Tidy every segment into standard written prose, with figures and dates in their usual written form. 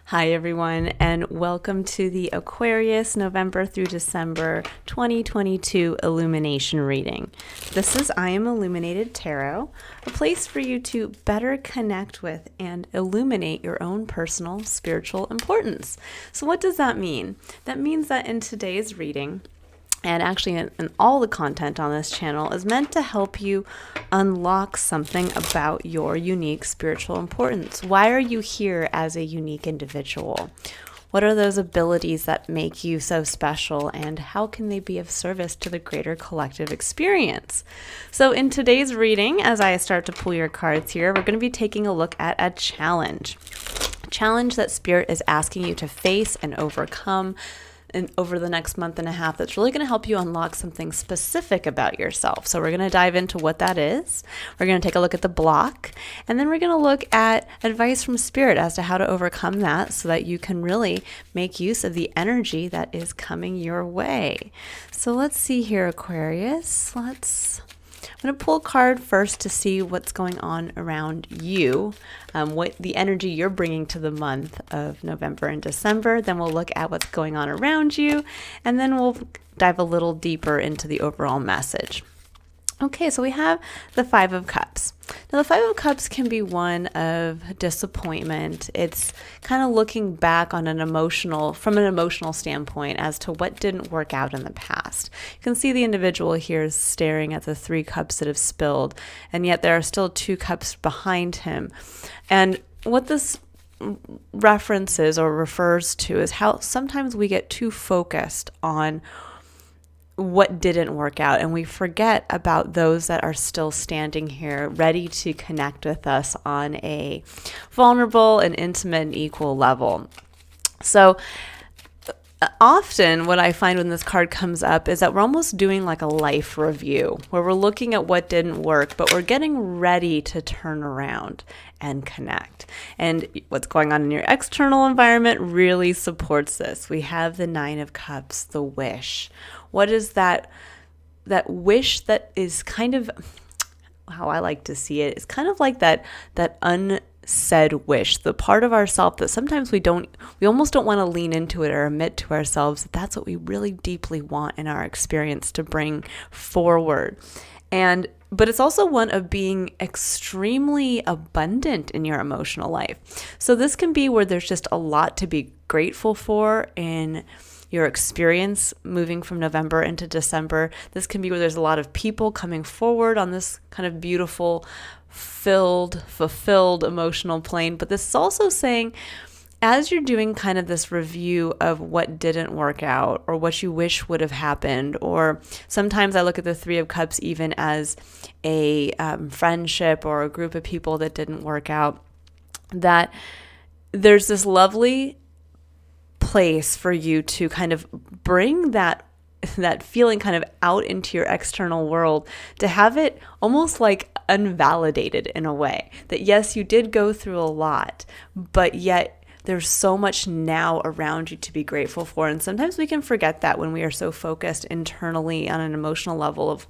Hi everyone, and welcome to the Aquarius November through December 2022 Illumination reading. This is I Am Illuminated Tarot, a place for you to better connect with and illuminate your own personal spiritual importance. So what does that mean? That means that in today's reading, and actually in all the content on this channel, is meant to help you unlock something about your unique spiritual importance. Why are you here as a unique individual? What are those abilities that make you so special, and how can they be of service to the greater collective experience? So in today's reading, as I start to pull your cards here, we're going to be taking a look at a challenge. A challenge that Spirit is asking you to face and overcome and over the next month and a half that's really going to help you unlock something specific about yourself. So we're going to dive into what that is. We're going to take a look at the block, and then we're going to look at advice from Spirit as to how to overcome that so that you can really make use of the energy that is coming your way. So let's see here, Aquarius. I'm going to pull a card first to see what's going on around you, what the energy you're bringing to the month of November and December. Then we'll look at what's going on around you, and then we'll dive a little deeper into the overall message. Okay, so we have the Five of Cups. Now, the Five of Cups can be one of disappointment. It's kind of looking back on from an emotional standpoint as to what didn't work out in the past. You can see the individual here staring at the 3 cups that have spilled, and yet there are still 2 cups behind him. And what this references or refers to is how sometimes we get too focused on what didn't work out, and we forget about those that are still standing here ready to connect with us on a vulnerable and intimate and equal level. So often what I find when this card comes up is that we're almost doing like a life review where we're looking at what didn't work, but we're getting ready to turn around and connect. And what's going on in your external environment really supports this. We have the 9 of Cups, the wish. What is that wish that is kind of, how I like to see it, is kind of like that unsaid wish, the part of ourselves that sometimes we almost don't want to lean into it or admit to ourselves that that's what we really deeply want in our experience to bring forward. But it's also one of being extremely abundant in your emotional life. So this can be where there's just a lot to be grateful for in your experience moving from November into December. This can be where there's a lot of people coming forward on this kind of beautiful, fulfilled emotional plane. But this is also saying, as you're doing kind of this review of what didn't work out or what you wish would have happened, or sometimes I look at the 3 of Cups even as a friendship or a group of people that didn't work out, that there's this lovely place for you to kind of bring that feeling kind of out into your external world, to have it almost like unvalidated in a way that yes, you did go through a lot, but yet there's so much now around you to be grateful for. And sometimes we can forget that when we are so focused internally on an emotional level of,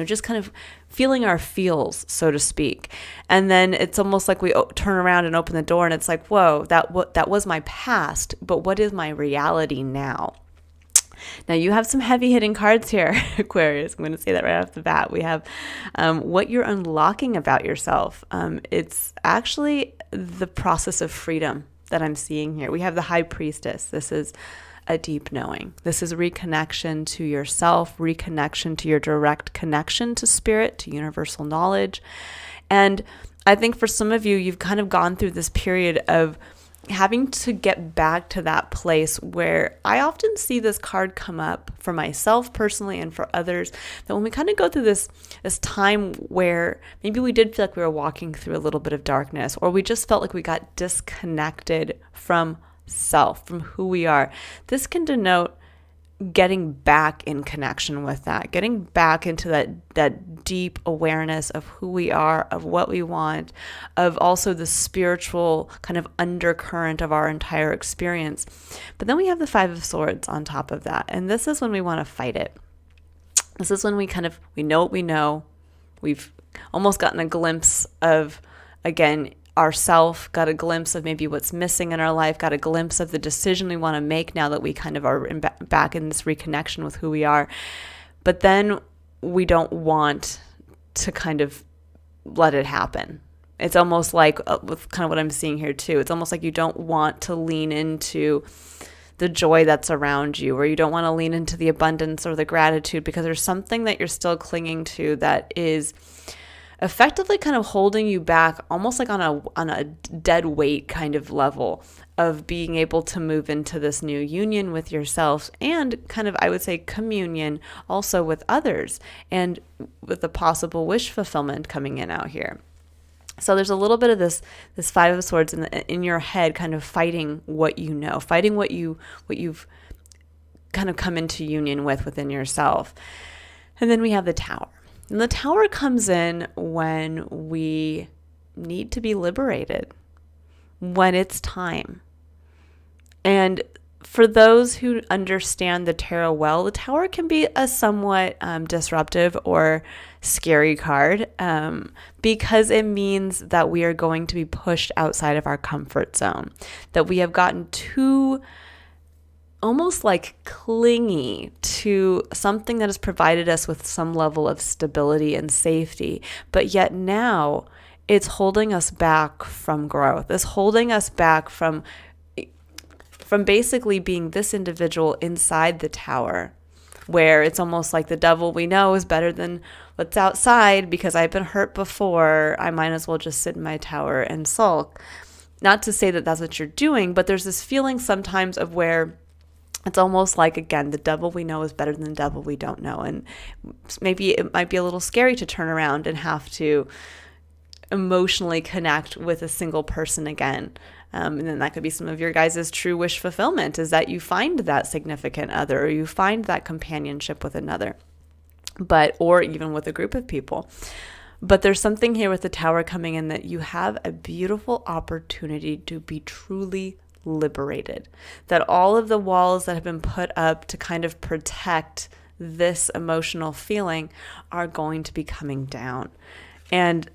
just kind of feeling our feels, so to speak. And then it's almost like we turn around and open the door and it's like, whoa, that was my past, but what is my reality now? Now, you have some heavy-hitting cards here, Aquarius. I'm going to say that right off the bat. We have what you're unlocking about yourself. It's actually the process of freedom that I'm seeing here. We have the High Priestess. This is a deep knowing. This is reconnection to yourself, reconnection to your direct connection to Spirit, to universal knowledge. And I think for some of you, you've kind of gone through this period of having to get back to that place where I often see this card come up for myself personally and for others, that when we kind of go through this time where maybe we did feel like we were walking through a little bit of darkness, or we just felt like we got disconnected from self, from who we are, this can denote getting back in connection with that, getting back into that deep awareness of who we are, of what we want, of also the spiritual kind of undercurrent of our entire experience. But then we have the 5 of Swords on top of that. And this is when we want to fight it. This is when we know what we know. We've almost gotten a glimpse of, again, ourself, got a glimpse of maybe what's missing in our life, got a glimpse of the decision we want to make now that we kind of are back in this reconnection with who we are. But then we don't want to kind of let it happen. It's almost like with kind of what I'm seeing here too. It's almost like you don't want to lean into the joy that's around you, or you don't want to lean into the abundance or the gratitude because there's something that you're still clinging to that is effectively kind of holding you back, almost like on a dead weight kind of level of being able to move into this new union with yourself and kind of, I would say, communion also with others, and with the possible wish fulfillment coming in out here. So there's a little bit of this Five of Swords in your head, kind of fighting what you know, fighting what you've kind of come into union with within yourself. And then we have the Tower. And the Tower comes in when we need to be liberated, when it's time. And for those who understand the tarot well, the Tower can be a somewhat disruptive or scary card because it means that we are going to be pushed outside of our comfort zone, that we have gotten too almost like clingy to something that has provided us with some level of stability and safety, but yet now it's holding us back from growth. It's holding us back from basically being this individual inside the Tower, where it's almost like the devil we know is better than what's outside because I've been hurt before. I might as well just sit in my tower and sulk. Not to say that that's what you're doing, but there's this feeling sometimes of where it's almost like, again, the devil we know is better than the devil we don't know. And maybe it might be a little scary to turn around and have to emotionally connect with a single person again. And then that could be some of your guys' true wish fulfillment, is that you find that significant other, or you find that companionship with another, or even with a group of people. But there's something here with the Tower coming in that you have a beautiful opportunity to be truly liberated, that all of the walls that have been put up to kind of protect this emotional feeling are going to be coming down. And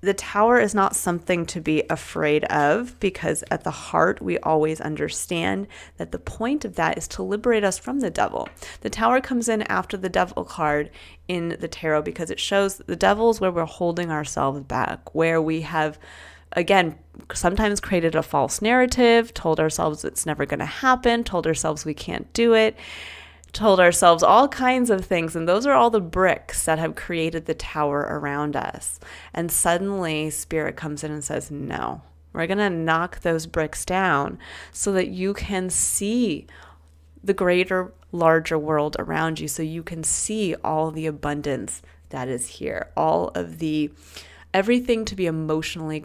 the Tower is not something to be afraid of, because at the heart, we always understand that the point of that is to liberate us from the devil. The Tower comes in after the Devil card in the tarot because it shows the devil is where we're holding ourselves back, where we have, again, sometimes created a false narrative, told ourselves it's never going to happen, told ourselves we can't do it, told ourselves all kinds of things. And those are all the bricks that have created the Tower around us. And suddenly Spirit comes in and says, no, we're going to knock those bricks down so that you can see the greater, larger world around you, so you can see all the abundance that is here, everything to be emotionally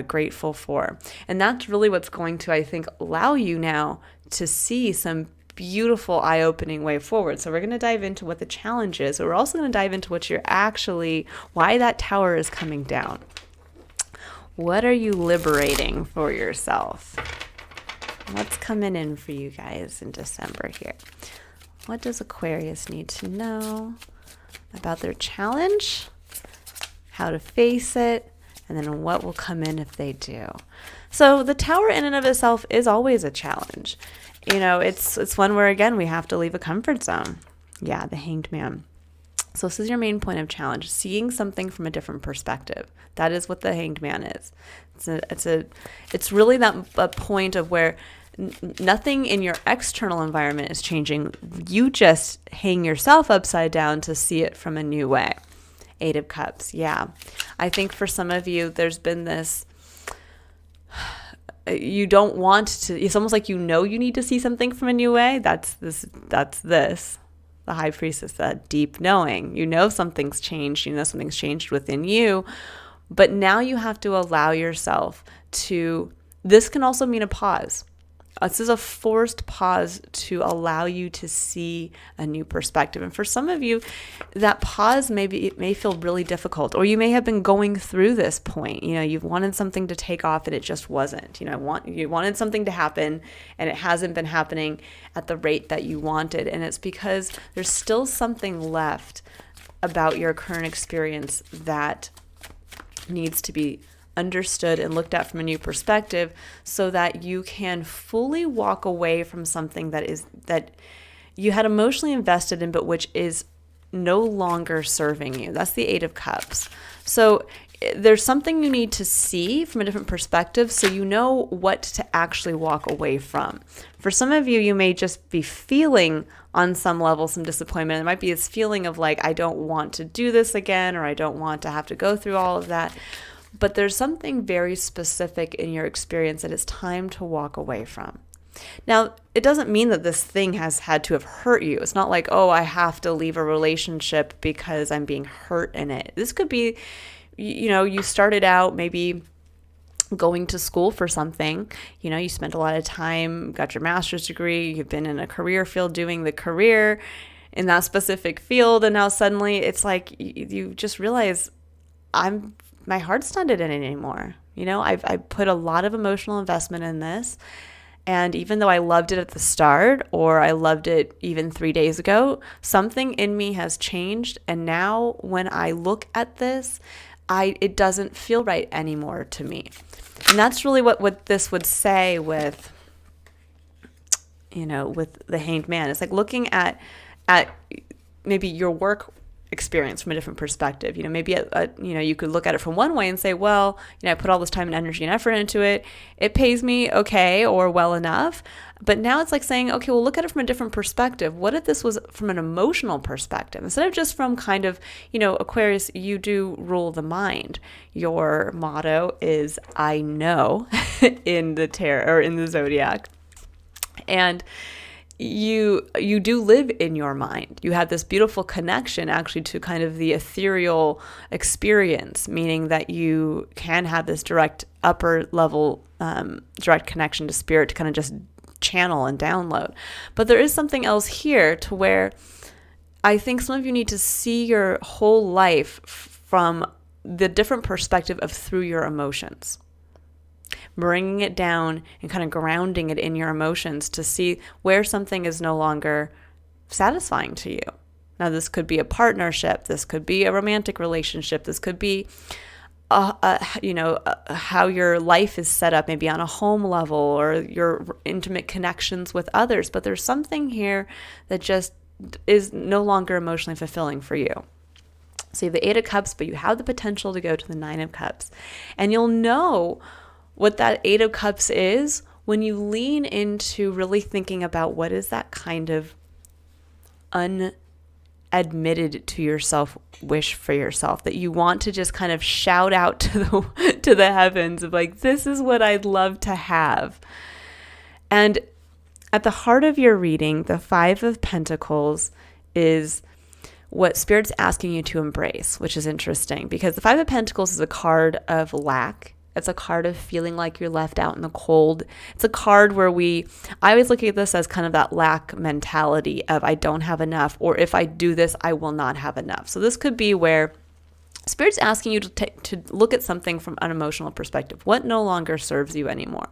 grateful for. And that's really what's going to, I think, allow you now to see some beautiful eye-opening way forward. So we're going to dive into what the challenge is, but we're also going to dive into why that Tower is coming down. What are you liberating for yourself? What's coming in for you guys in December here? What does Aquarius need to know about their challenge, how to face it, and then what will come in if they do? So the Tower in and of itself is always a challenge. You know, it's one where, again, we have to leave a comfort zone. Yeah, the Hanged Man. So this is your main point of challenge, seeing something from a different perspective. That is what the Hanged Man is. It's really a point of where nothing in your external environment is changing. You just hang yourself upside down to see it from a new way. Eight of Cups. Yeah. I think for some of you, there's been this, you don't want to, it's almost like you need to see something from a new way. That's the High Priestess, that deep knowing. You know something's changed. You know something's changed within you. But now you have to allow yourself to, this can also mean a pause. This is a forced pause to allow you to see a new perspective. And for some of you, that pause it may feel really difficult, or you may have been going through this point. You know, you've wanted something to take off and it just wasn't. You wanted something to happen and it hasn't been happening at the rate that you wanted. And it's because there's still something left about your current experience that needs to be understood and looked at from a new perspective, so that you can fully walk away from something that you had emotionally invested in, but which is no longer serving you. That's the Eight of Cups. So there's something you need to see from a different perspective so you know what to actually walk away from. For some of you, you may just be feeling on some level some disappointment. It might be this feeling of like, I don't want to do this again, or I don't want to have to go through all of that. But there's something very specific in your experience that it's time to walk away from. Now, it doesn't mean that this thing has had to have hurt you. It's not like, oh, I have to leave a relationship because I'm being hurt in it. This could be, you started out maybe going to school for something. You spent a lot of time, got your master's degree, you've been in a career field doing the career in that specific field, and now suddenly it's like you just realize my heart's not in it anymore. I put a lot of emotional investment in this. And even though I loved it at the start, or I loved it even 3 days ago, something in me has changed. And now when I look at this, it doesn't feel right anymore to me. And that's really what this would say with the Hanged Man. It's like looking at maybe your work experience from a different perspective. Maybe you could look at it from one way and say, well, I put all this time and energy and effort into it. It pays me okay or well enough. But now it's like saying, okay, well, look at it from a different perspective. What if this was from an emotional perspective instead of just from kind of, Aquarius, you do rule the mind. Your motto is I know in the tarot or in the Zodiac. And you do live in your mind. You have this beautiful connection actually to kind of the ethereal experience, meaning that you can have this direct upper level, direct connection to spirit to kind of just channel and download. But there is something else here to where I think some of you need to see your whole life from the different perspective of through your emotions. Bringing it down and kind of grounding it in your emotions to see where something is no longer satisfying to you. Now, this could be a partnership. This could be a romantic relationship. This could be, how your life is set up, maybe on a home level or your intimate connections with others. But there's something here that just is no longer emotionally fulfilling for you. So you have the Eight of Cups, but you have the potential to go to the Nine of Cups. And you'll know what that Eight of Cups is when you lean into really thinking about what is that kind of unadmitted to yourself wish for yourself that you want to just kind of shout out to the heavens of like, this is what I'd love to have. And at the heart of your reading, the Five of Pentacles is what Spirit's asking you to embrace, which is interesting because the Five of Pentacles is a card of lack. It's a card of feeling like you're left out in the cold. It's a card where I always look at this as kind of that lack mentality of I don't have enough, or if I do this, I will not have enough. So this could be where Spirit's asking you to look at something from an emotional perspective. What no longer serves you anymore?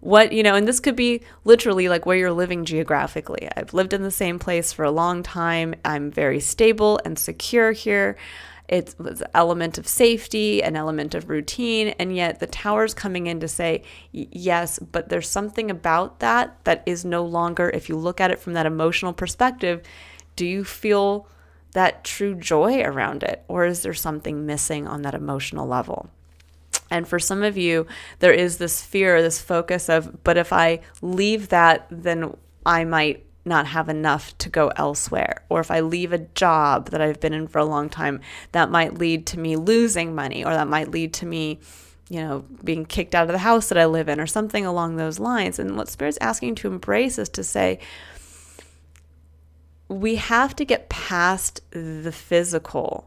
What, and this could be literally like where you're living geographically. I've lived in the same place for a long time. I'm very stable and secure here. It was an element of safety, an element of routine, and yet the Tower's coming in to say, yes, but there's something about that is no longer, if you look at it from that emotional perspective, do you feel that true joy around it? Or is there something missing on that emotional level? And for some of you, there is this fear, this focus of, but if I leave that, then I might not have enough to go elsewhere. Or if I leave a job that I've been in for a long time, that might lead to me losing money, or that might lead to me, being kicked out of the house that I live in, or something along those lines. And what Spirit's asking you to embrace is to say, we have to get past the physical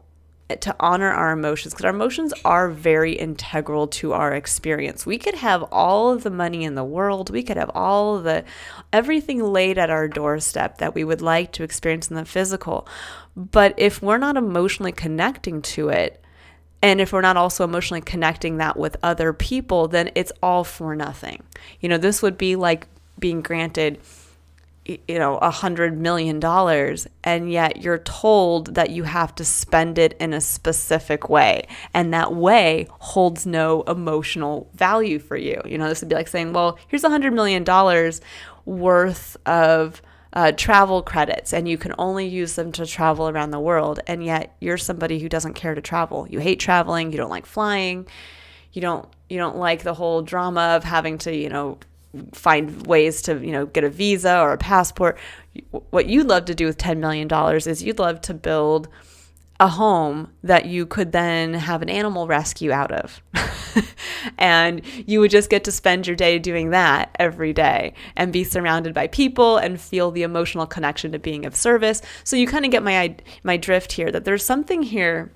to honor our emotions, because our emotions are very integral to our experience. We could have all of the money in the world. We could have everything laid at our doorstep that we would like to experience in the physical. But if we're not emotionally connecting to it, and if we're not also emotionally connecting that with other people, then it's all for nothing. This would be like being granted $100 million, and yet you're told that you have to spend it in a specific way, and that way holds no emotional value for you. This would be like saying, well, here's $100 million worth of travel credits, and you can only use them to travel around the world, and yet you're somebody who doesn't care to travel. You hate traveling. You don't like flying. You don't like the whole drama of having to find ways to get a visa or a passport. What you'd love to do with $10 million is you'd love to build a home that you could then have an animal rescue out of. And you would just get to spend your day doing that every day and be surrounded by people and feel the emotional connection to being of service. So you kind of get my drift here, that there's something here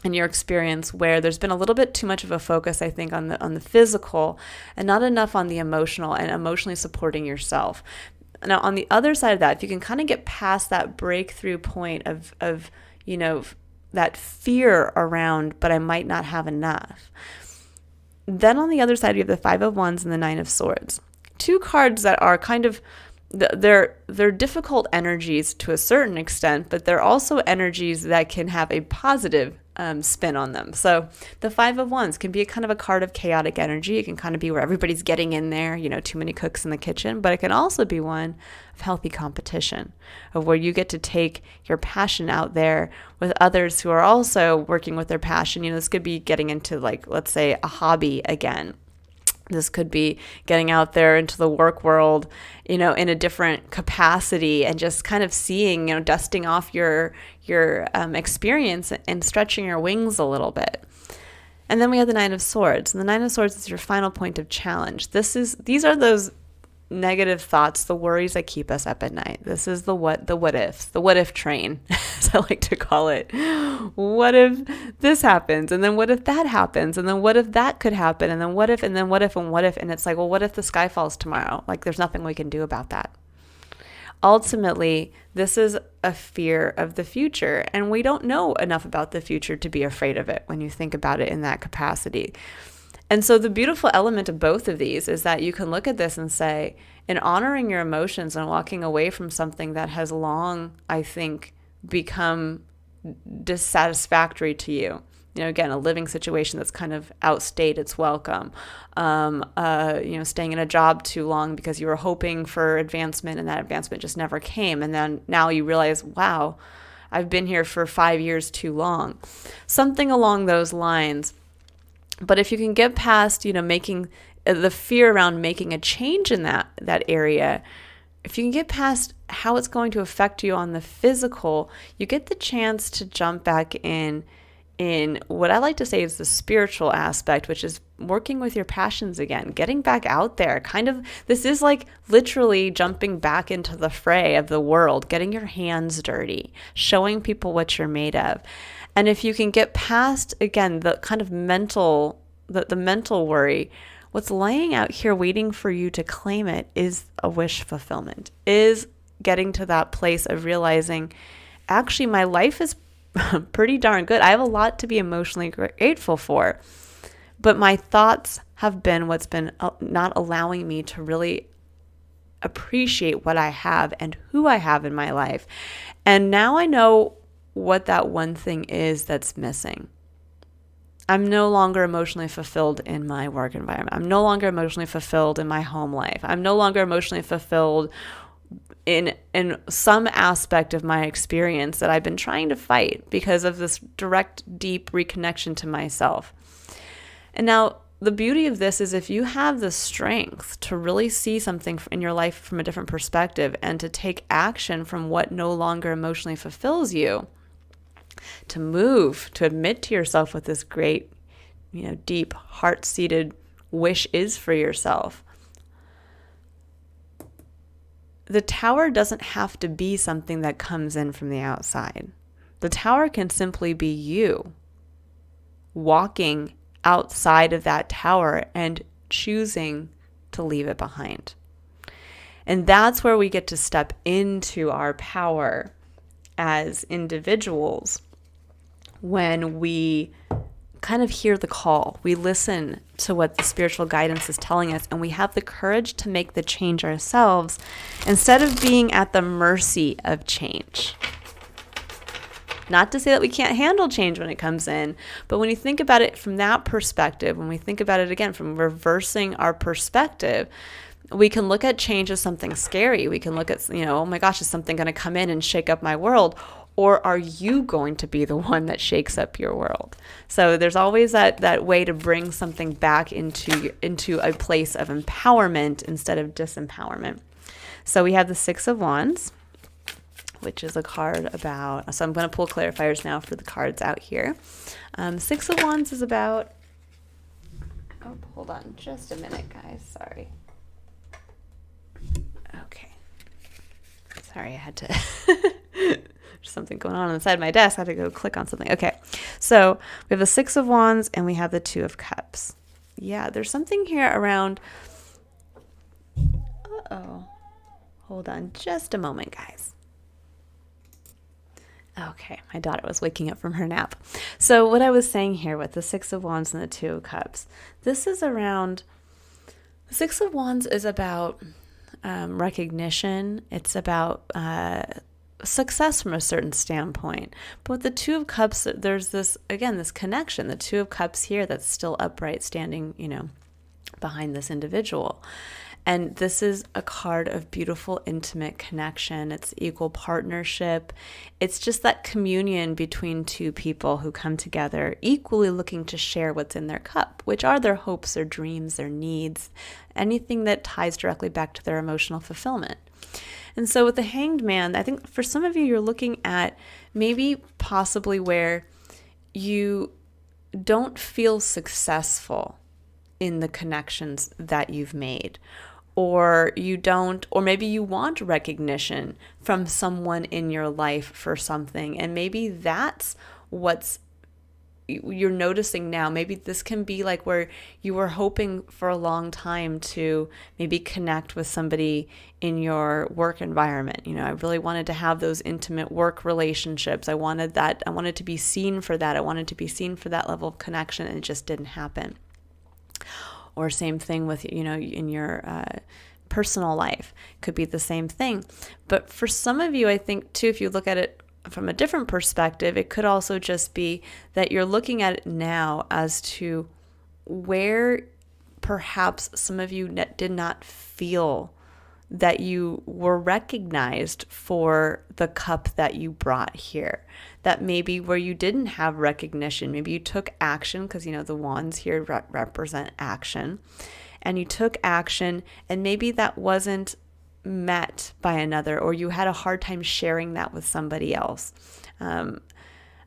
in your experience where there's been a little bit too much of a focus, I think, on the physical and not enough on the emotional and emotionally supporting yourself. Now, on the other side of that, if you can kind of get past that breakthrough point of that fear around, but I might not have enough. Then on the other side, you have the Five of Wands and the Nine of Swords. Two cards that are kind of, they're difficult energies to a certain extent, but they're also energies that can have a positive spin on them. So the Five of Wands can be a kind of a card of chaotic energy. It can kind of be where everybody's getting in there, too many cooks in the kitchen, but it can also be one of healthy competition, of where you get to take your passion out there with others who are also working with their passion. This could be getting into, like, let's say, a hobby again. This could be getting out there into the work world, in a different capacity, and just kind of seeing, dusting off your experience and stretching your wings a little bit. And then we have the Nine of Swords. And the Nine of Swords is your final point of challenge. These are those negative thoughts, the worries that keep us up at night. This is the what if train, as I like to call it. What if this happens? And then what if that happens? And then what if that could happen? And then what if, and then what if, and what if? And it's like, well, what if the sky falls tomorrow? Like, there's nothing we can do about that. Ultimately, this is a fear of the future, and we don't know enough about the future to be afraid of it when you think about it in that capacity. And so the beautiful element of both of these is that you can look at this and say, in honoring your emotions and walking away from something that has long, I think, become dissatisfactory to you. Again, a living situation that's kind of outstayed its welcome. Staying in a job too long because you were hoping for advancement and that advancement just never came. And then now you realize, wow, I've been here for 5 years too long. Something along those lines. But if you can get past, making the fear around making a change in that area, if you can get past how it's going to affect you on the physical, you get the chance to jump back in what I like to say is the spiritual aspect, which is working with your passions again, getting back out there. This is like literally jumping back into the fray of the world, getting your hands dirty, showing people what you're made of. And if you can get past, again, the kind of mental worry, what's laying out here waiting for you to claim it is a wish fulfillment, is getting to that place of realizing, actually, my life is pretty darn good. I have a lot to be emotionally grateful for, but my thoughts have been what's been not allowing me to really appreciate what I have and who I have in my life. And now I know what that one thing is that's missing. I'm no longer emotionally fulfilled in my work environment. I'm no longer emotionally fulfilled in my home life. I'm no longer emotionally fulfilled in some aspect of my experience that I've been trying to fight because of this direct, deep reconnection to myself. And now the beauty of this is if you have the strength to really see something in your life from a different perspective and to take action from what no longer emotionally fulfills you, to move, to admit to yourself what this great, deep, heart-seated wish is for yourself. The tower doesn't have to be something that comes in from the outside. The tower can simply be you walking outside of that tower and choosing to leave it behind. And that's where we get to step into our power as individuals, when we kind of hear the call. We listen to what the spiritual guidance is telling us, and we have the courage to make the change ourselves instead of being at the mercy of change. Not to say that we can't handle change when it comes in, but when you think about it from that perspective, when we think about it again from reversing our perspective, we can look at change as something scary. We can look at, oh my gosh, is something going to come in and shake up my world? Or are you going to be the one that shakes up your world? So there's always that way to bring something back into a place of empowerment instead of disempowerment. So we have the Six of Wands, which is a card about, so I'm going to pull clarifiers now for the cards out here. Six of Wands is about, oh, hold on just a minute, guys. Sorry. Okay. Sorry, I had to, there's something going on the side of my desk. I had to go click on something. Okay. So we have the Six of Wands and we have the Two of Cups. Yeah, there's something here around, hold on just a moment, guys. Okay, my daughter was waking up from her nap. So what I was saying here with the Six of Wands and the Two of Cups, this is around, the Six of Wands is about recognition. It's about success from a certain standpoint. But with the Two of Cups, there's this, again, this connection, the Two of Cups here that's still upright, standing, behind this individual. And this is a card of beautiful, intimate connection. It's equal partnership. It's just that communion between two people who come together, equally looking to share what's in their cup, which are their hopes, their dreams, their needs, anything that ties directly back to their emotional fulfillment. And so with the Hanged Man, I think for some of you, you're looking at maybe possibly where you don't feel successful in the connections that you've made. Or you don't, or maybe you want recognition from someone in your life for something. And maybe that's what's you're noticing now. Maybe this can be like where you were hoping for a long time to maybe connect with somebody in your work environment. I really wanted to have those intimate work relationships. I wanted that. I wanted to be seen for that. I wanted to be seen for that level of connection, and it just didn't happen. Or same thing with, in your personal life, could be the same thing. But for some of you, I think too, if you look at it from a different perspective, it could also just be that you're looking at it now as to where perhaps some of you did not feel that you were recognized for the cup that you brought here. That maybe where you didn't have recognition, maybe you took action, because the wands here represent action, and you took action, and maybe that wasn't met by another, or you had a hard time sharing that with somebody else. I'm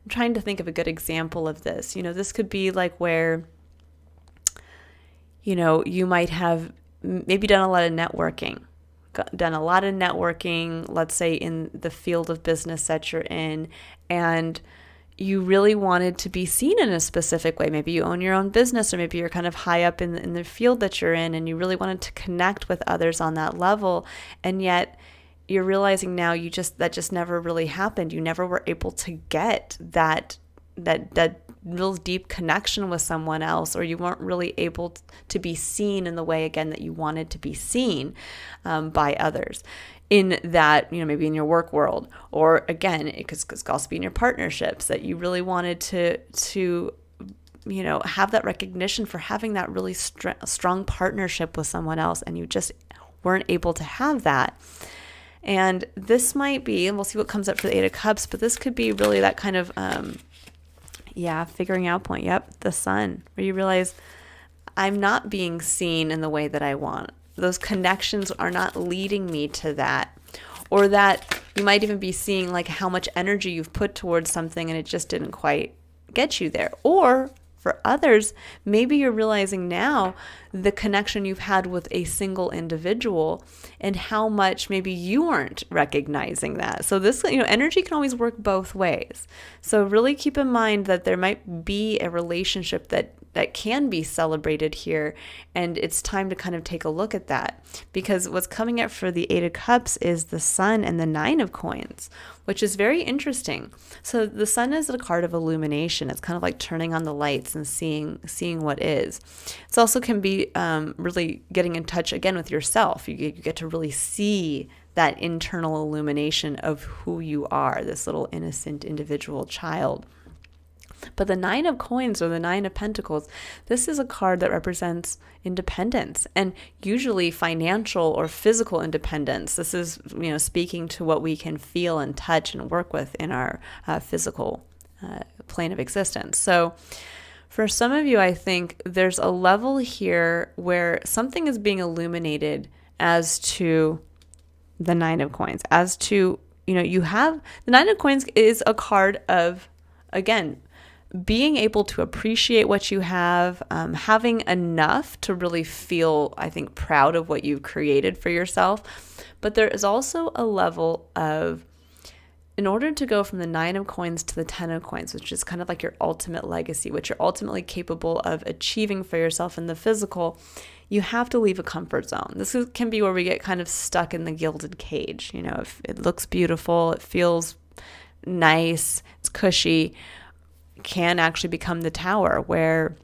trying to think of a good example of this. This could be like where, you might have maybe done a lot of networking, let's say in the field of business that you're in, and you really wanted to be seen in a specific way. Maybe you own your own business, or maybe you're kind of high up in the field that you're in, and you really wanted to connect with others on that level, and yet you're realizing now that just never really happened. You never were able to get that real deep connection with someone else, or you weren't really able to be seen in the way, again, that you wanted to be seen by others in that, maybe in your work world, or again, it could also be in your partnerships, that you really wanted to have that recognition for having that really strong partnership with someone else, and you just weren't able to have that. And this might be, and we'll see what comes up for the Eight of Cups, but this could be really that kind of figuring out point. Yep, the Sun, where you realize I'm not being seen in the way that I want. Those connections are not leading me to that. Or that you might even be seeing like how much energy you've put towards something and it just didn't quite get you there. Or for others, maybe you're realizing now the connection you've had with a single individual and how much maybe you aren't recognizing that. So this, energy can always work both ways. So really keep in mind that there might be a relationship that that can be celebrated here. And it's time to kind of take a look at that, because what's coming up for the Eight of Cups is the Sun and the Nine of Coins, which is very interesting. So the Sun is a card of illumination. It's kind of like turning on the lights and seeing what is. It also can be really getting in touch again with yourself. You get to really see that internal illumination of who you are, this little innocent individual child. But the Nine of Coins, or the Nine of Pentacles, this is a card that represents independence, and usually financial or physical independence. This is, speaking to what we can feel and touch and work with in our physical plane of existence. So for some of you, I think there's a level here where something is being illuminated as to the Nine of Coins, as to, you have the Nine of Coins is a card of, again, being able to appreciate what you have, having enough to really feel, I think, proud of what you've created for yourself. But there is also a level of, in order to go from the Nine of Coins to the Ten of Coins, which is kind of like your ultimate legacy, what you're ultimately capable of achieving for yourself in the physical, you have to leave a comfort zone. Can be where we get kind of stuck in the gilded cage. If it looks beautiful, it feels nice, it's cushy, can actually become the tower, where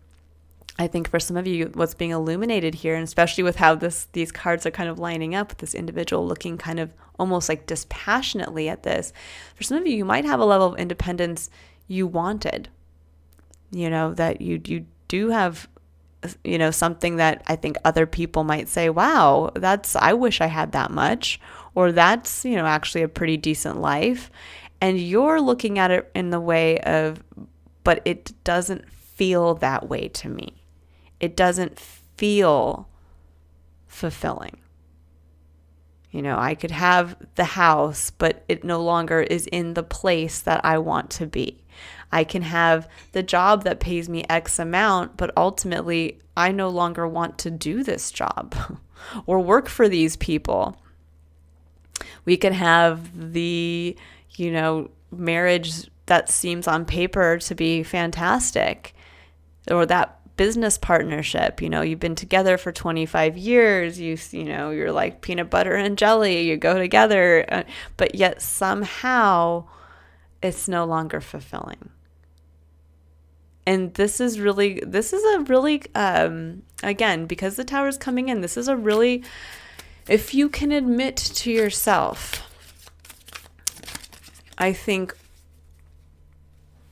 I think for some of you, what's being illuminated here, and especially with how these cards are kind of lining up with this individual looking kind of almost like dispassionately at this, for some of you, you might have a level of independence you wanted, that you do have, something that I think other people might say, wow, I wish I had that much, or that's, actually a pretty decent life. And you're looking at it in the way of, but it doesn't feel that way to me. It doesn't feel fulfilling. I could have the house, but it no longer is in the place that I want to be. I can have the job that pays me X amount, but ultimately I no longer want to do this job or work for these people. We can have the, marriage that seems on paper to be fantastic, or that business partnership, you've been together for 25 years, you're like peanut butter and jelly, you go together, but yet somehow it's no longer fulfilling. And this is a really, again, because the Tower is coming in, this is a really, if you can admit to yourself, I think,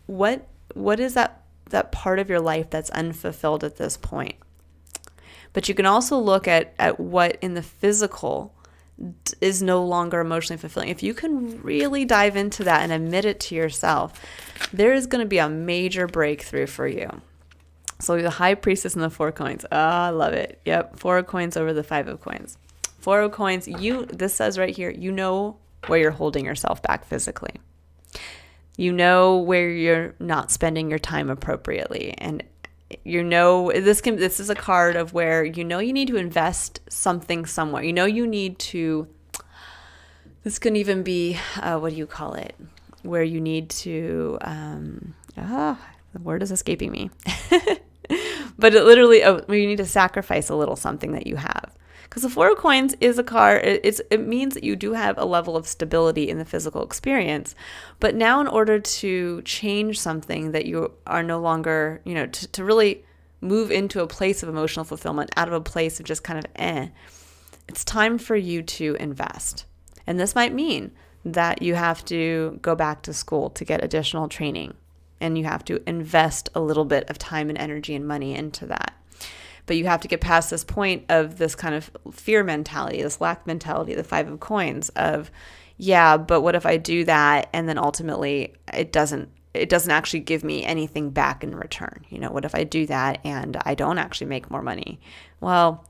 what is that part of your life that's unfulfilled at this point? But you can also look at what in the physical is no longer emotionally fulfilling. If you can really dive into that and admit it to yourself, there is going to be a major breakthrough for you. So the High Priestess and the Four of Coins. Oh, I love it. Yep. Four of Coins over the Five of Coins. Four of Coins. This says right here, where you're holding yourself back physically. Where you're not spending your time appropriately. And this is a card of where you need to invest something somewhere. You need to, this can even be, what do you call it? Where you need to, the word is escaping me. But it literally, where you need to sacrifice a little something that you have. Because the Four of Coins is a card, it means that you do have a level of stability in the physical experience. But now in order to change something that you are no longer, to really move into a place of emotional fulfillment, out of a place of just kind of it's time for you to invest. And this might mean that you have to go back to school to get additional training. And you have to invest a little bit of time and energy and money into that. But you have to get past this point of this kind of fear mentality, this lack mentality, the Five of Coins of, yeah, but what if I do that and then ultimately it doesn't actually give me anything back in return? What if I do that and I don't actually make more money? Well,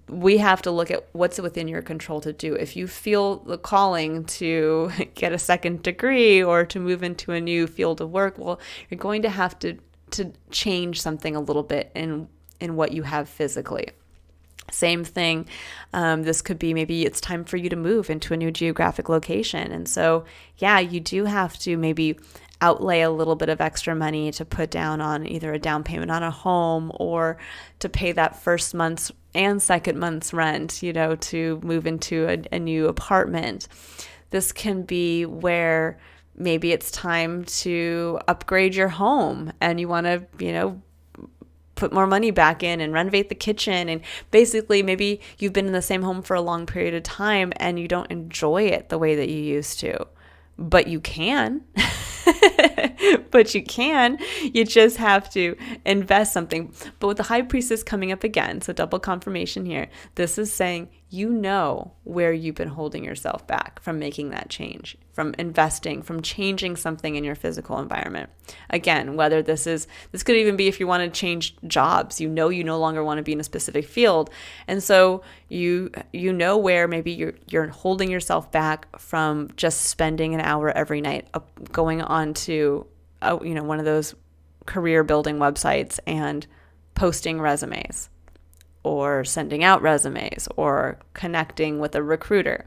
we have to look at what's within your control to do. If you feel the calling to get a second degree or to move into a new field of work, well, you're going to have to change something a little bit in what you have physically. Same thing. This could be maybe it's time for you to move into a new geographic location. And so, yeah, you do have to maybe outlay a little bit of extra money to put down on either a down payment on a home or to pay that first month's and second month's rent, to move into a new apartment. This can be where maybe it's time to upgrade your home and you want to, put more money back in and renovate the kitchen. And basically, maybe you've been in the same home for a long period of time and you don't enjoy it the way that you used to, but you can. You just have to invest something. But with the High Priestess coming up again, so double confirmation here, this is saying where you've been holding yourself back from making that change, from investing, from changing something in your physical environment. Again, whether this could even be if you want to change jobs, you no longer want to be in a specific field. And so you know where maybe you're holding yourself back from just spending an hour every night going on to one of those career building websites and posting resumes or sending out resumes or connecting with a recruiter.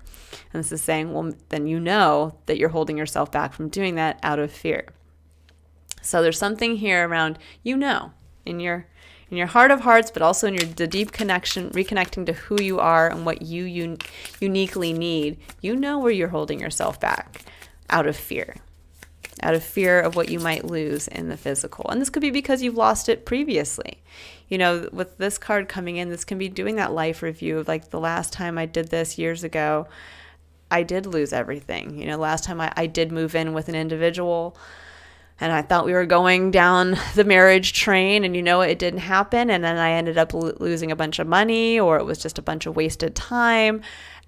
And this is saying, well, then that you're holding yourself back from doing that out of fear. So there's something here around, in your heart of hearts, but also in the deep connection, reconnecting to who you are and what you uniquely need. Where you're holding yourself back out of fear of what you might lose in the physical. And this could be because you've lost it previously. With this card coming in, this can be doing that life review of like the last time I did this years ago, I did lose everything. Last time I did move in with an individual and I thought we were going down the marriage train and it didn't happen. And then I ended up losing a bunch of money, or it was just a bunch of wasted time.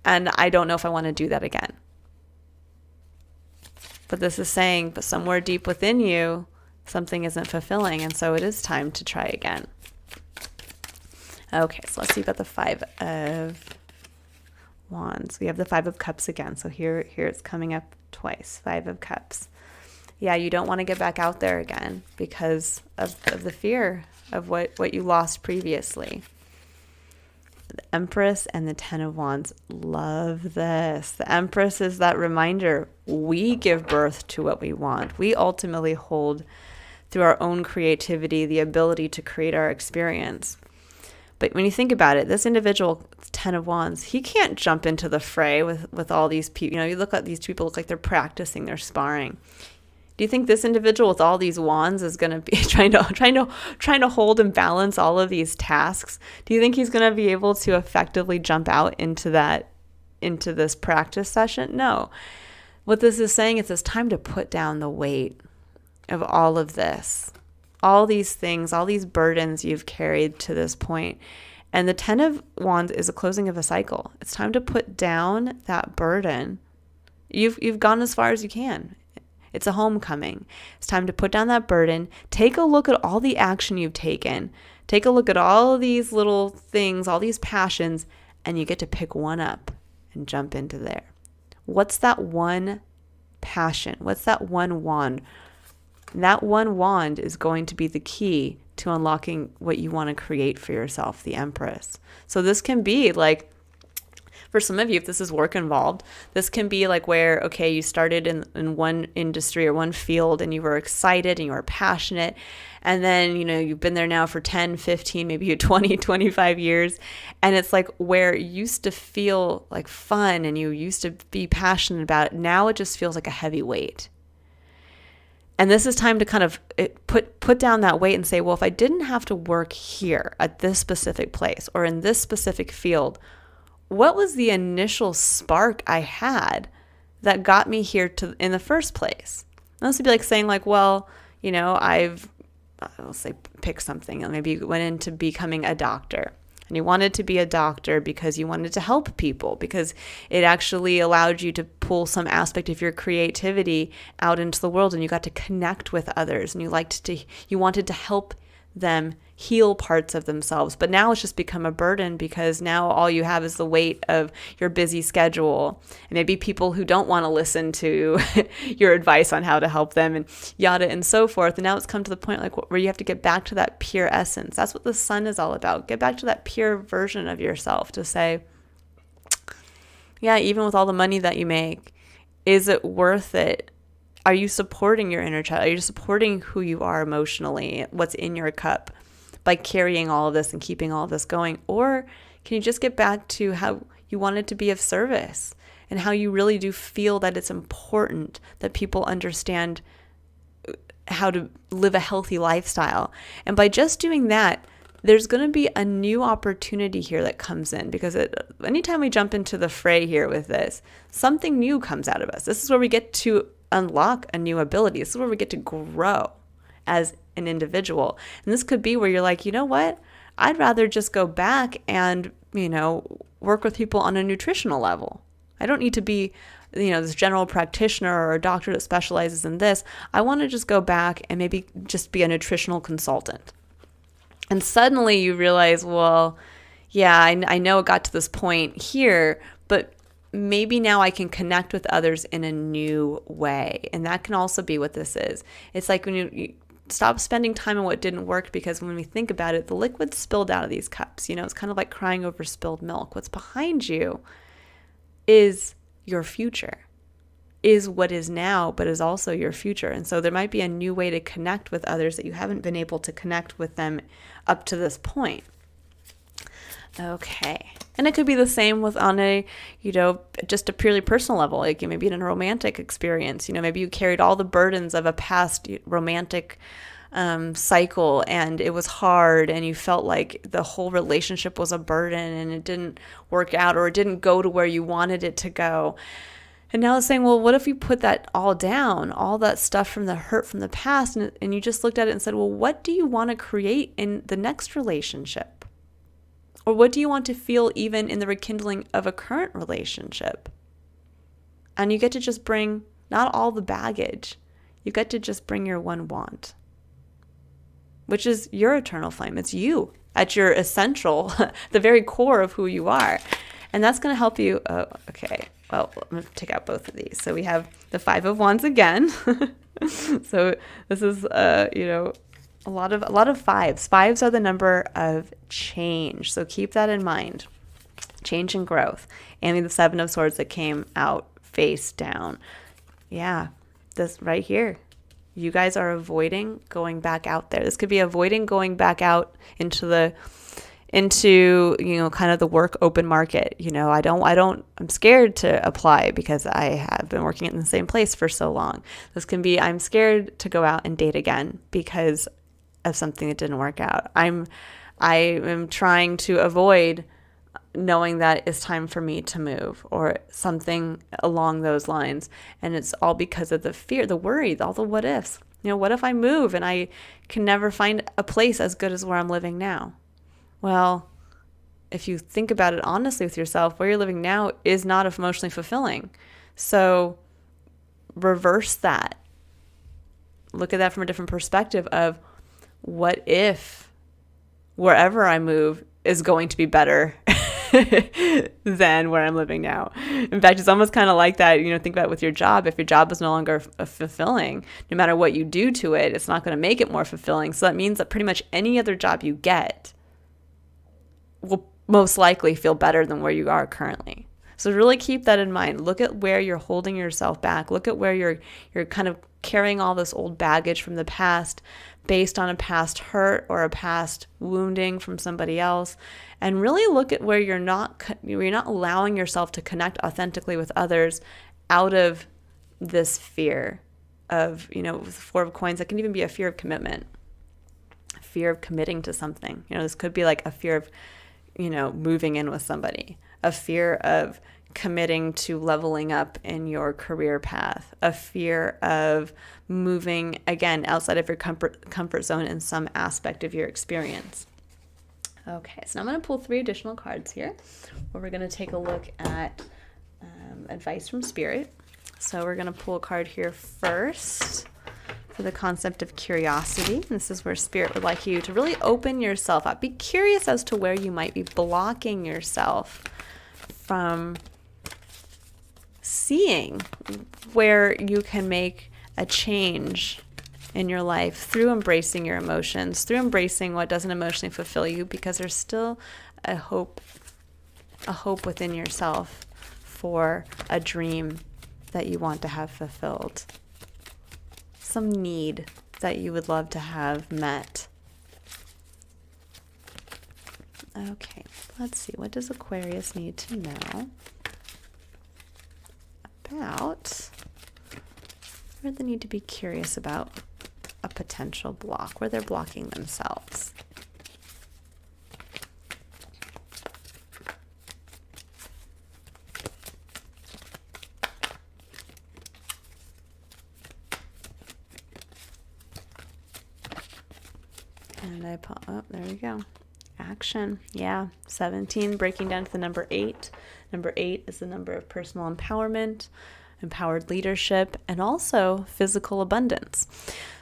And I don't know if I want to do that again. But this is saying, but somewhere deep within you, something isn't fulfilling. And so it is time to try again. Okay, so let's see about the Five of Wands. We have the Five of Cups again. So here it's coming up twice. Five of Cups. Yeah, you don't want to get back out there again because of the fear of what you lost previously. The Empress and the Ten of Wands. Love this. The Empress is that reminder. We give birth to what we want. We ultimately hold, through our own creativity, the ability to create our experience. But when you think about it, this individual, Ten of Wands, he can't jump into the fray with all these people. You look at these people, look like they're practicing, they're sparring. Do you think this individual with all these wands is going to be trying to hold and balance all of these tasks? Do you think he's going to be able to effectively jump out into this practice session? No. What this is saying is it's time to put down the weight of all of this, all these things, all these burdens you've carried to this point. And the Ten of Wands is a closing of a cycle. It's time to put down that burden. You've gone as far as you can. It's a homecoming. It's time to put down that burden. Take a look at all the action you've taken. Take a look at all of these little things, all these passions, and you get to pick one up and jump into there. What's that one passion? What's that one wand? That one wand is going to be the key to unlocking what you want to create for yourself, the Empress. So this can be like, for some of you, if this is work involved, this can be like where, okay, you started in one industry or one field and you were excited and you were passionate. And then, you've been there now for 10, 15, maybe 20, 25 years. And it's like where it used to feel like fun and you used to be passionate about it. Now it just feels like a heavy weight. And this is time to kind of put down that weight and say, well, if I didn't have to work here at this specific place or in this specific field, what was the initial spark I had that got me here in the first place? And this would be like saying well, I'll say pick something. Maybe you went into becoming a doctor and you wanted to be a doctor because you wanted to help people, because it actually allowed you to pull some aspect of your creativity out into the world and you got to connect with others and you wanted to help them heal parts of themselves. But now it's just become a burden because now all you have is the weight of your busy schedule and maybe people who don't want to listen to your advice on how to help them and yada and so forth. And now it's come to the point where you have to get back to that pure essence. That's what the sun is all about. Get back to that pure version of yourself to say, yeah, even with all the money that you make, is it worth it are you supporting your inner child? Are you supporting who you are emotionally, what's in your cup, by carrying all of this and keeping all of this going? Or can you just get back to how you want it to be of service and how you really do feel that it's important that people understand how to live a healthy lifestyle? And by just doing that, there's going to be a new opportunity here that comes in, because anytime we jump into the fray here with this, something new comes out of us. This is where we get to unlock a new ability. This is where we get to grow as an individual. And this could be where you're like, you know what? I'd rather just go back and, work with people on a nutritional level. I don't need to be, this general practitioner or a doctor that specializes in this. I want to just go back and maybe just be a nutritional consultant. And suddenly you realize, well, yeah, I know it got to this point here, but maybe now I can connect with others in a new way. And that can also be what this is. It's like when you stop spending time on what didn't work, because when we think about it, the liquid spilled out of these cups. It's kind of like crying over spilled milk. What's behind you is your future, is what is now, but is also your future. And so there might be a new way to connect with others that you haven't been able to connect with them up to this point. Okay. And it could be the same with on a, just a purely personal level, like maybe in a romantic experience. Maybe you carried all the burdens of a past romantic cycle, and it was hard, and you felt like the whole relationship was a burden and it didn't work out, or it didn't go to where you wanted it to go. And now it's saying, well, what if you put that all down, all that stuff from the hurt from the past, and you just looked at it and said, well, what do you want to create in the next relationship? Or what do you want to feel even in the rekindling of a current relationship? And you get to just bring not all the baggage. You get to just bring your one want, which is your eternal flame. It's you at your essential, the very core of who you are. And that's going to help you. Okay. Well, I'm going to take out both of these. So we have the Five of Wands again. So this is, a lot of fives. Fives are the number of change. So keep that in mind. Change and growth. And the Seven of Swords that came out face down. Yeah, this right here. You guys are avoiding going back out there. This could be avoiding going back out into kind of the work open market. I'm scared to apply because I have been working in the same place for so long. This can be, I'm scared to go out and date again because of something that didn't work out. I am trying to avoid knowing that it's time for me to move, or something along those lines. And it's all because of the fear, the worry, all the what ifs. What if I move and I can never find a place as good as where I'm living now? Well, if you think about it honestly with yourself, where you're living now is not emotionally fulfilling. So reverse that. Look at that from a different perspective of, what if wherever I move is going to be better than where I'm living now? In fact, it's almost kind of like that, think about it with your job. If your job is no longer fulfilling, no matter what you do to it, it's not going to make it more fulfilling. So that means that pretty much any other job you get will most likely feel better than where you are currently. So really keep that in mind. Look at where you're holding yourself back. Look at where you're kind of carrying all this old baggage from the past based on a past hurt or a past wounding from somebody else. And really look at where you're not allowing yourself to connect authentically with others out of this fear of, with the Four of Coins. That can even be a fear of commitment, fear of committing to something. This could be like a fear of, moving in with somebody, a fear of committing to leveling up in your career path, a fear of moving, again, outside of your comfort zone in some aspect of your experience. Okay, so now I'm going to pull 3 additional cards here, where we're going to take a look at advice from Spirit. So we're going to pull a card here first for the concept of curiosity. This is where Spirit would like you to really open yourself up. Be curious as to where you might be blocking yourself from seeing where you can make a change in your life through embracing your emotions, through embracing what doesn't emotionally fulfill you, because there's still a hope within yourself for a dream that you want to have fulfilled. some need that you would love to have met. Okay, let's see. What does Aquarius need to know about where they need to be curious about a potential block, where they're blocking themselves? And oh, there we go. Action. Yeah. 17, breaking down to the number 8. Number 8 is the number of personal empowerment, empowered leadership, and also physical abundance.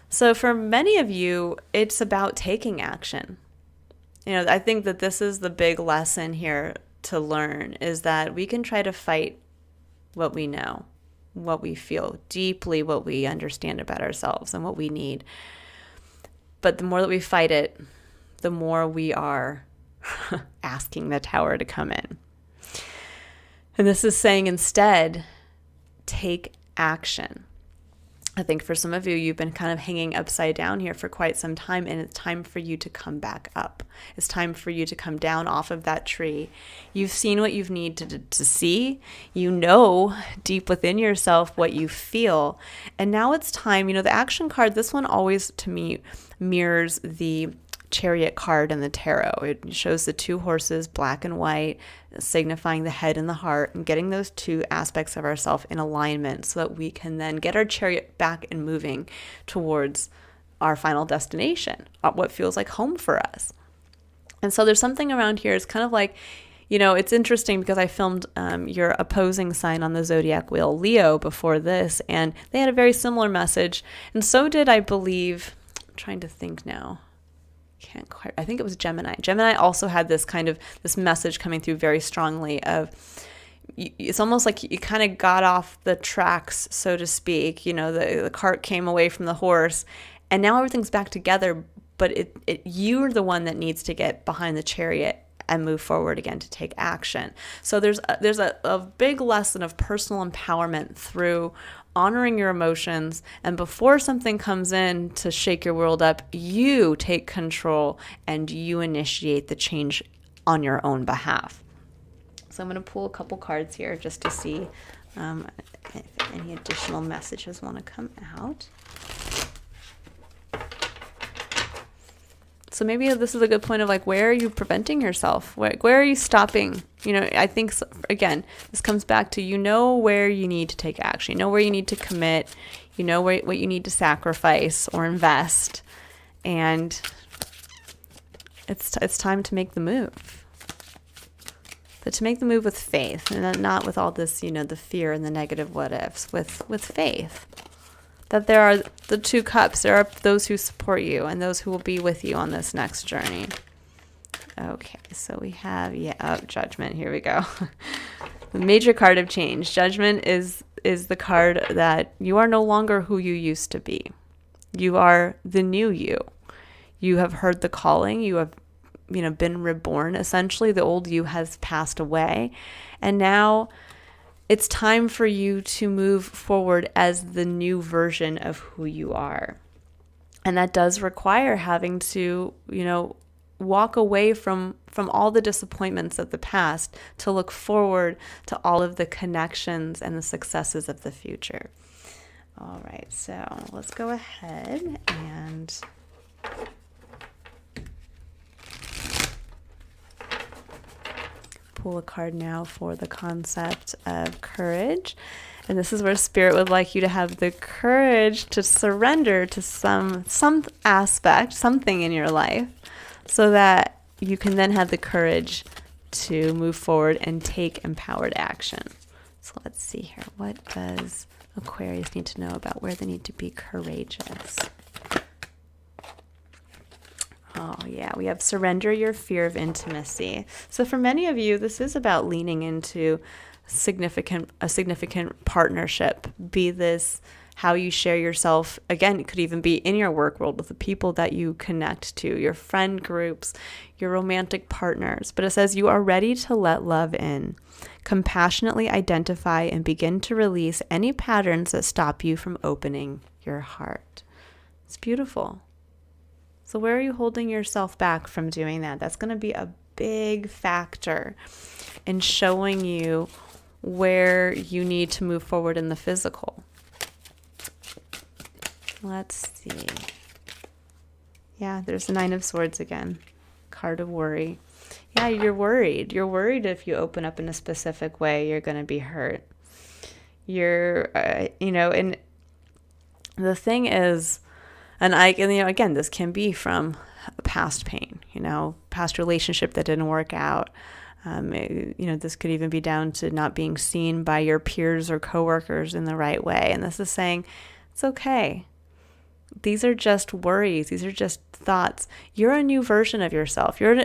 So for many of you, it's about taking action. I think that this is the big lesson here to learn, is that we can try to fight what we know, what we feel deeply, what we understand about ourselves and what we need. But the more that we fight it, the more we are asking the tower to come in. And this is saying instead, take action. I think for some of you, you've been kind of hanging upside down here for quite some time, and it's time for you to come back up. It's time for you to come down off of that tree. You've seen what you need to see. You know deep within yourself what you feel. And now it's time, the action card, this one always to me mirrors the Chariot card in the tarot. It shows the two horses, black and white, signifying the head and the heart, and getting those two aspects of ourselves in alignment so that we can then get our chariot back and moving towards our final destination, what feels like home for us. And so there's something around here. It's kind of like, it's interesting because I filmed your opposing sign on the Zodiac wheel, Leo, before this, and they had a very similar message. And so did, I believe, I'm trying to think now. Can't quite, I think it was Gemini. Gemini also had this kind of this message coming through very strongly of, it's almost like you kind of got off the tracks, so to speak. The cart came away from the horse and now everything's back together, but you're the one that needs to get behind the chariot and move forward again to take action. So there's a big lesson of personal empowerment through honoring your emotions, and before something comes in to shake your world up, you take control and you initiate the change on your own behalf. So I'm going to pull a couple cards here just to see if any additional messages want to come out. So maybe this is a good point of like, where are you preventing yourself? Where are you stopping? I think, again, this comes back to, where you need to take action. Where you need to commit. What you need to sacrifice or invest. And it's time to make the move. But to make the move with faith, and not with all this, the fear and the negative what ifs, with faith. That there are the two cups. There are those who support you and those who will be with you on this next journey. Okay, so we have, Judgment. Here we go. The major card of change. Judgment is the card that you are no longer who you used to be. You are the new you. You have heard the calling. You have, been reborn. Essentially, the old you has passed away. And now it's time for you to move forward as the new version of who you are. And that does require having to, walk away from all the disappointments of the past to look forward to all of the connections and the successes of the future. All right, so let's go ahead and pull a card now for the concept of courage. And this is where Spirit would like you to have the courage to surrender to some aspect, something in your life, so that you can then have the courage to move forward and take empowered action. So let's see here. What does Aquarius need to know about where they need to be courageous? Oh, yeah, we have surrender your fear of intimacy. So for many of you, this is about leaning into a significant partnership, be this how you share yourself. Again, it could even be in your work world with the people that you connect to, your friend groups, your romantic partners. But it says you are ready to let love in. Compassionately identify and begin to release any patterns that stop you from opening your heart. It's beautiful. So where are you holding yourself back from doing that? That's going to be a big factor in showing you where you need to move forward in the physical. Let's see. Yeah, there's the Nine of Swords again. Card of worry. Yeah, you're worried. You're worried if you open up in a specific way, you're going to be hurt. You're, and the thing is, and again, this can be from past pain, past relationship that didn't work out. This could even be down to not being seen by your peers or coworkers in the right way. And this is saying, it's okay. These are just worries. These are just thoughts. You're a new version of yourself. You're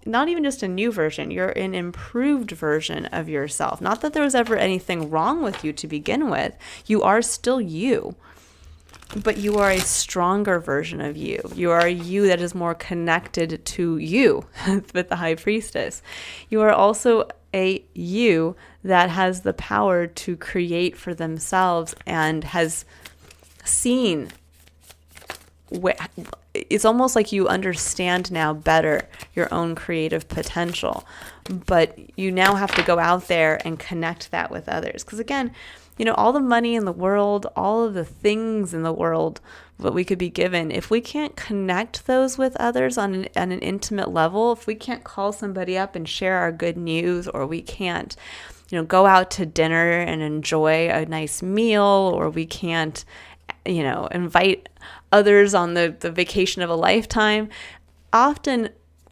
not even just a new version. You're an improved version of yourself. Not that there was ever anything wrong with you to begin with. You are still you. But you are a stronger version of you. You are a you that is more connected to you with the High Priestess. You are also a you that has the power to create for themselves and has seen. It's almost like you understand now better your own creative potential, but you now have to go out there and connect that with others. Because again, all the money in the world, all of the things in the world that we could be given, if we can't connect those with others on an intimate level, if we can't call somebody up and share our good news, or we can't, go out to dinner and enjoy a nice meal, or we can't, invite others on the vacation of a lifetime, often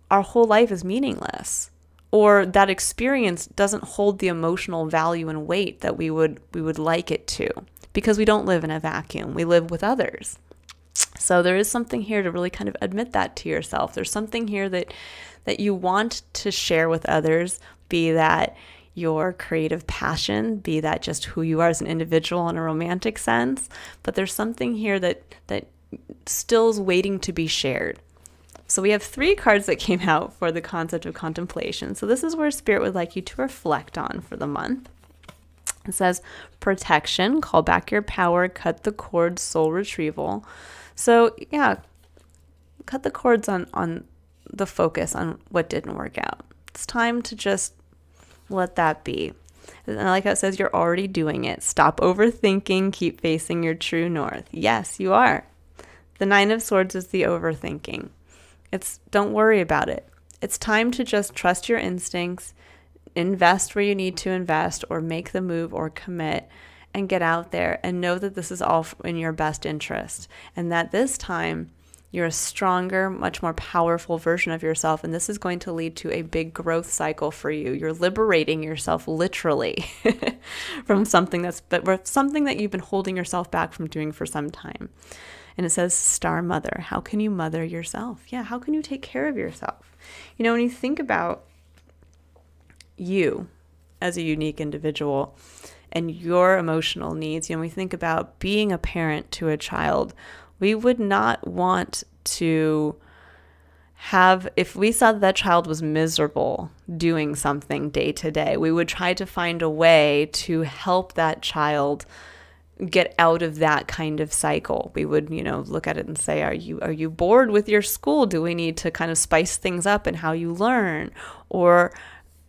our whole life is meaningless. Or that experience doesn't hold the emotional value and weight that we would like it to, because we don't live in a vacuum. We live with others. So there is something here to really kind of admit that to yourself. There's something here that you want to share with others, be that your creative passion, be that just who you are as an individual in a romantic sense. But there's something here that still is waiting to be shared. So we have 3 cards that came out for the concept of contemplation. So this is where Spirit would like you to reflect on for the month. It says protection, call back your power, cut the cords, soul retrieval. So yeah, cut the cords on the focus on what didn't work out. It's time to just let that be. And like how it says, you're already doing it. Stop overthinking, keep facing your true north. Yes, you are. The Nine of Swords is the overthinking. Don't worry about it. It's time to just trust your instincts, invest where you need to invest, or make the move or commit, and get out there and know that this is all in your best interest, and that this time you're a stronger, much more powerful version of yourself, and this is going to lead to a big growth cycle for you. You're liberating yourself literally from something that you've been holding yourself back from doing for some time. And it says, Star Mother. How can you mother yourself? Yeah, how can you take care of yourself? When you think about you as a unique individual and your emotional needs, we think about being a parent to a child. We would not want to have, if we saw that child was miserable doing something day to day, we would try to find a way to help that child get out of that kind of cycle. We would, look at it and say, are you bored with your school? Do we need to kind of spice things up in how you learn? Or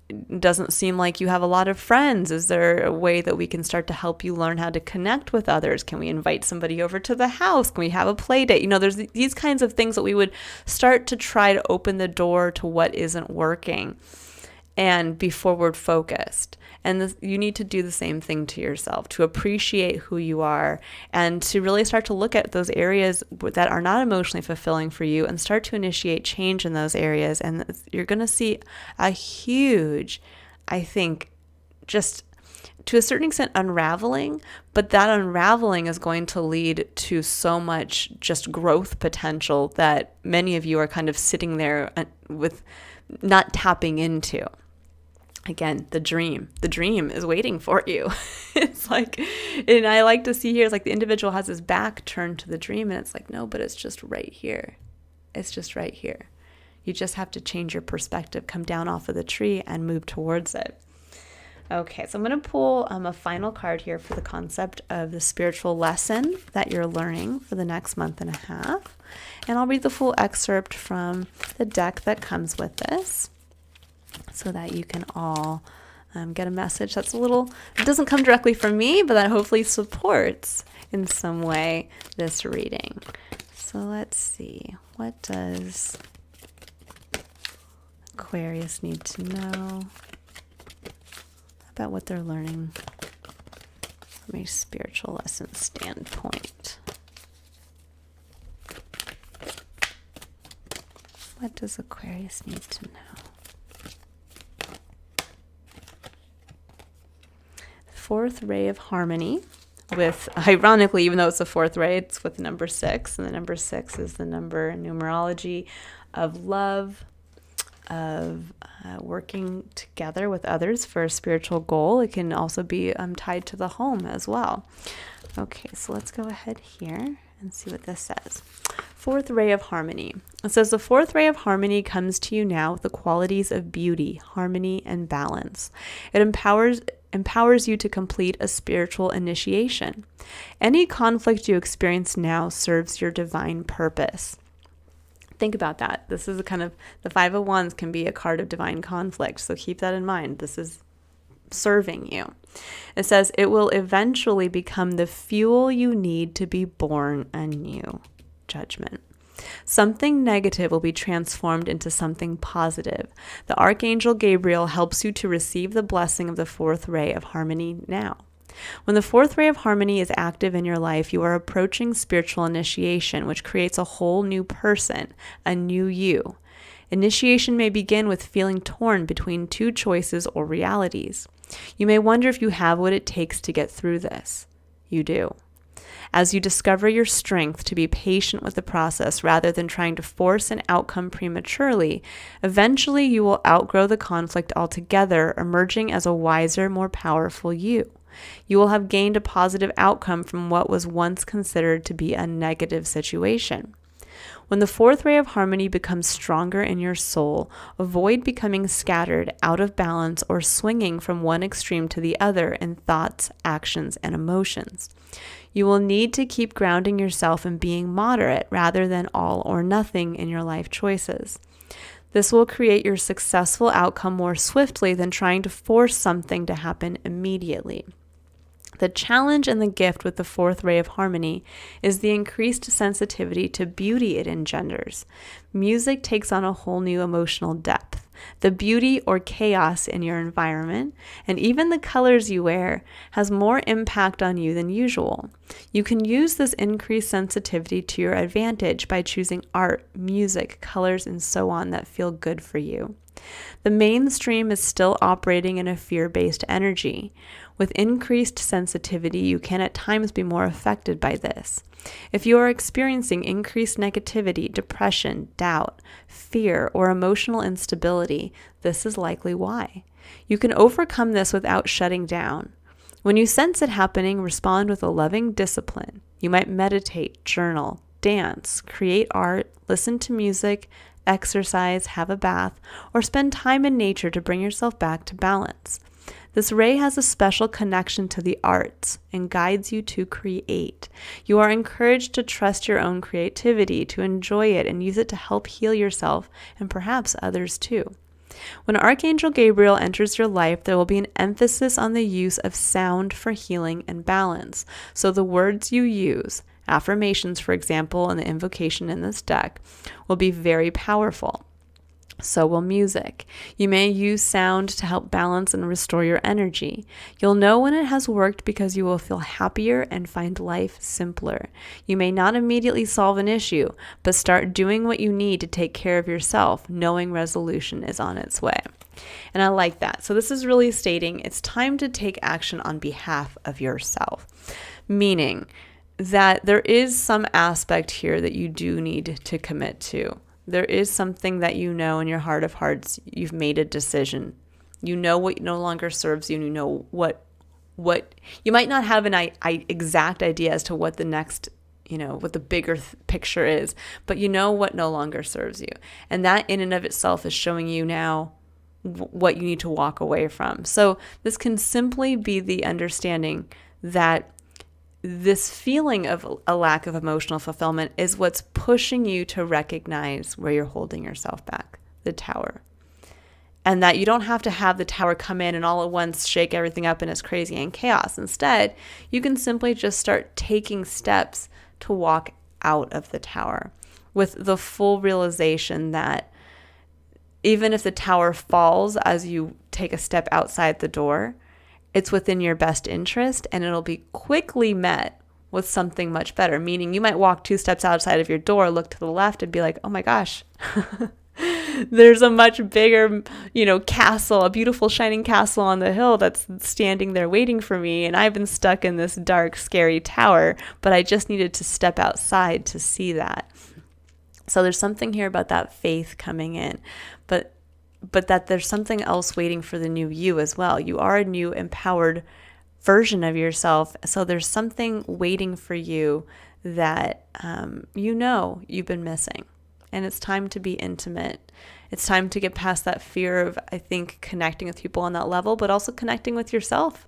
it doesn't seem like you have a lot of friends. Is there a way that we can start to help you learn how to connect with others? Can we invite somebody over to the house? Can we have a play date? There's these kinds of things that we would start to try to open the door to what isn't working and be forward focused. And you need to do the same thing to yourself, to appreciate who you are and to really start to look at those areas that are not emotionally fulfilling for you and start to initiate change in those areas. And you're going to see a huge, I think, just to a certain extent unraveling, but that unraveling is going to lead to so much just growth potential that many of you are kind of sitting there with not tapping into. Again, the dream is waiting for you. It's like, and I like to see here, it's like the individual has his back turned to the dream, and it's like, no, but it's just right here. It's just right here. You just have to change your perspective, come down off of the tree and move towards it. Okay, so I'm going to pull a final card here for the concept of the spiritual lesson that you're learning for the next month and a half. And I'll read the full excerpt from the deck that comes with this, so that you can all get a message that's it doesn't come directly from me, but that hopefully supports in some way this reading. So let's see, what does Aquarius need to know about what they're learning from a spiritual lesson standpoint? What does Aquarius need to know? Fourth ray of harmony with, ironically, even though it's the fourth ray, it's with number 6, and the number 6 is the number in numerology of love, of working together with others for a spiritual goal. It can also be tied to the home as well. Okay, so let's go ahead here and see what this says. Fourth ray of harmony. It says the fourth ray of harmony comes to you now with the qualities of beauty, harmony, and balance. It empowers you to complete a spiritual initiation. Any conflict you experience now serves your divine purpose. Think about that. This is the Five of Wands can be a card of divine conflict, so keep that in mind. This is serving you. It says it will eventually become the fuel you need to be born anew. Judgment. Something negative will be transformed into something positive. The Archangel Gabriel helps you to receive the blessing of the fourth ray of harmony now. When the fourth ray of harmony is active in your life, you are approaching spiritual initiation, which creates a whole new person, a new you. Initiation may begin with feeling torn between two choices or realities. You may wonder if you have what it takes to get through this. You do. As you discover your strength to be patient with the process rather than trying to force an outcome prematurely, eventually you will outgrow the conflict altogether, emerging as a wiser, more powerful you. You will have gained a positive outcome from what was once considered to be a negative situation. When the fourth ray of harmony becomes stronger in your soul, avoid becoming scattered, out of balance, or swinging from one extreme to the other in thoughts, actions, and emotions. You will need to keep grounding yourself in being moderate rather than all or nothing in your life choices. This will create your successful outcome more swiftly than trying to force something to happen immediately. The challenge and the gift with the fourth ray of harmony is the increased sensitivity to beauty it engenders. Music takes on a whole new emotional depth. The beauty or chaos in your environment, and even the colors you wear, has more impact on you than usual. You can use this increased sensitivity to your advantage by choosing art, music, colors, and so on that feel good for you. The mainstream is still operating in a fear-based energy. With increased sensitivity, you can at times be more affected by this. If you are experiencing increased negativity, depression, doubt, fear, or emotional instability, this is likely why. You can overcome this without shutting down. When you sense it happening, respond with a loving discipline. You might meditate, journal, dance, create art, listen to music, exercise, have a bath, or spend time in nature to bring yourself back to balance. This ray has a special connection to the arts and guides you to create. You are encouraged to trust your own creativity, to enjoy it, and use it to help heal yourself and perhaps others too. When Archangel Gabriel enters your life, there will be an emphasis on the use of sound for healing and balance. So the words you use, affirmations, for example, and the invocation in this deck, will be very powerful. So will music. You may use sound to help balance and restore your energy. You'll know when it has worked because you will feel happier and find life simpler. You may not immediately solve an issue, but start doing what you need to take care of yourself, knowing resolution is on its way. And I like that. So this is really stating it's time to take action on behalf of yourself, meaning that there is some aspect here that you do need to commit to. There is something that you know in your heart of hearts, you've made a decision You know what no longer serves you, and you know what you might not have an exact idea as to what the next, what the bigger picture is, but you know what no longer serves you. And that in and of itself is showing you now what you need to walk away from. So this can simply be the understanding that this feeling of a lack of emotional fulfillment is what's pushing you to recognize where you're holding yourself back, the tower. And that you don't have to have the tower come in and all at once shake everything up and it's crazy and chaos. Instead, you can simply just start taking steps to walk out of the tower with the full realization that even if the tower falls as you take a step outside the door, it's within your best interest and it'll be quickly met with something much better. Meaning you might walk 2 steps outside of your door, look to the left and be like, oh my gosh, there's a much bigger, castle, a beautiful shining castle on the hill that's standing there waiting for me. And I've been stuck in this dark, scary tower, but I just needed to step outside to see that. So there's something here about that faith coming in, but that there's something else waiting for the new you as well. You are a new empowered version of yourself. So there's something waiting for you that you've been missing. And it's time to be intimate. It's time to get past that fear of, I think, connecting with people on that level, but also connecting with yourself.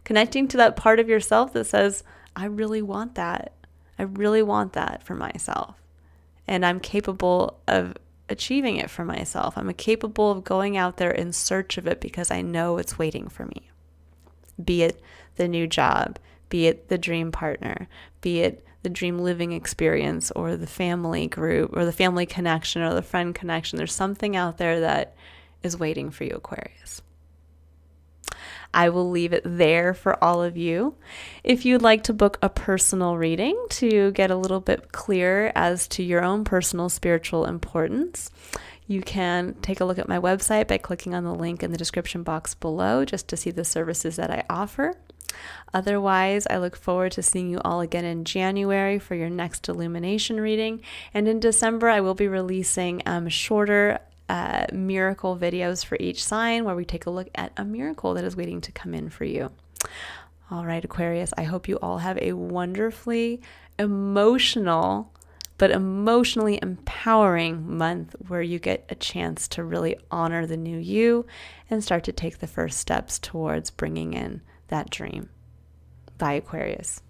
Connecting to that part of yourself that says, I really want that. I really want that for myself. And I'm capable of achieving it for myself. I'm capable of going out there in search of it because I know it's waiting for me. Be it the new job, be it the dream partner, be it the dream living experience or the family group or the family connection or the friend connection. There's something out there that is waiting for you, Aquarius. I will leave it there for all of you. If you'd like to book a personal reading to get a little bit clearer as to your own personal spiritual importance, you can take a look at my website by clicking on the link in the description box below just to see the services that I offer. Otherwise, I look forward to seeing you all again in January for your next illumination reading. And in December, I will be releasing shorter miracle videos for each sign where we take a look at a miracle that is waiting to come in for you. All right, Aquarius, I hope you all have a wonderfully emotional but emotionally empowering month where you get a chance to really honor the new you and start to take the first steps towards bringing in that dream. Bye, Aquarius.